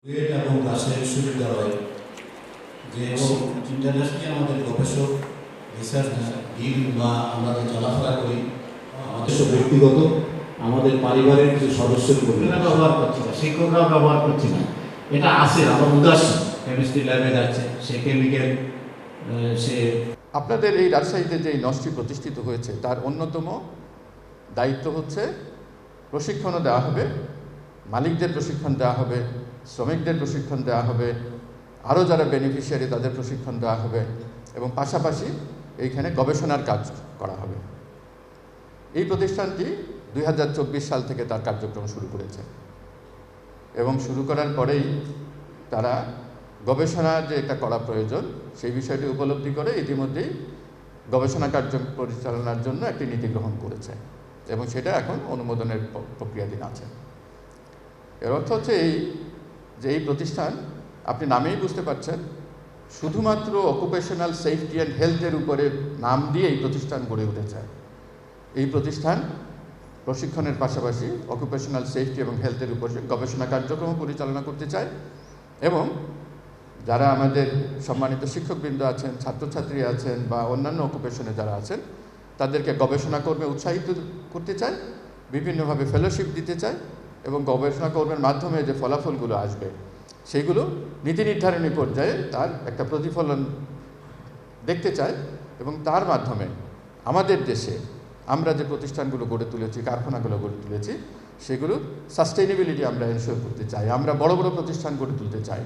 বুয়েট এবং রাজশাহী বিশ্ববিদ্যালয় যে ইন্টারন্যাশনালি আমাদের গবেষক রিসার্চ ডিল বা আমরা যে চলাফেরা করি আমাদের সব ব্যক্তিগত আমাদের পারিবারিক কিছু সদস্যের ব্যবহার করছি না, শিক্ষকরাও ব্যবহার করছি না। এটা আছে, আমরা উদাসীন। কেমিস্ট্রি ল্যাবে যাচ্ছে, সে কেমিক্যাল সে আপনাদের এই রাজশাহীতে যে নসটি প্রতিষ্ঠিত হয়েছে তার অন্যতম দায়িত্ব হচ্ছে প্রশিক্ষণও দেওয়া হবে, মালিকদের প্রশিক্ষণ দেওয়া হবে, শ্রমিকদের প্রশিক্ষণ দেওয়া হবে, আরও যারা বেনিফিশিয়ারি তাদের প্রশিক্ষণ দেওয়া হবে এবং পাশাপাশি এইখানে গবেষণার কাজ করা হবে। এই প্রতিষ্ঠানটি 2024 সাল থেকে তার কার্যক্রম শুরু করেছে এবং শুরু করার পরেই তারা গবেষণা যে এটা করা প্রয়োজন সেই বিষয়টি উপলব্ধি করে ইতিমধ্যেই গবেষণা কার্য পরিচালনার জন্য একটি নীতি গ্রহণ করেছে এবং সেটা এখন অনুমোদনের প্রক্রিয়াধীন আছে। এর অর্থ হচ্ছে এই প্রতিষ্ঠান আপনি নামেই বুঝতে পারছেন, শুধুমাত্র অকুপেশনাল সেফটি অ্যান্ড হেলথের উপরে নাম দিয়ে এই প্রতিষ্ঠান গড়ে উঠেছে। এই প্রতিষ্ঠান প্রশিক্ষণের পাশাপাশি অকুপেশনাল সেফটি এবং হেলথের উপরে গবেষণা কার্যক্রম পরিচালনা করতে চায় এবং যারা আমাদের সম্মানিত শিক্ষকবৃন্দ আছেন, ছাত্রছাত্রী আছেন বা অন্যান্য অকুপেশনে যারা আছেন তাদেরকে গবেষণা কর্মে উৎসাহিত করতে চায়, বিভিন্নভাবে ফেলোশিপ দিতে চায় এবং গবেষণা কর্মের মাধ্যমে যে ফলাফলগুলো আসবে সেগুলো নীতি নির্ধারণী পর্যায়ে তার একটা প্রতিফলন দেখতে চায় এবং তার মাধ্যমে আমাদের দেশে আমরা যে প্রতিষ্ঠানগুলো গড়ে তুলেছি, কারখানাগুলো গড়ে তুলেছি, সেগুলো সাস্টেইনেবিলিটি আমরা এনশিওর করতে চাই। আমরা বড় বড় প্রতিষ্ঠান গড়ে তুলতে চাই।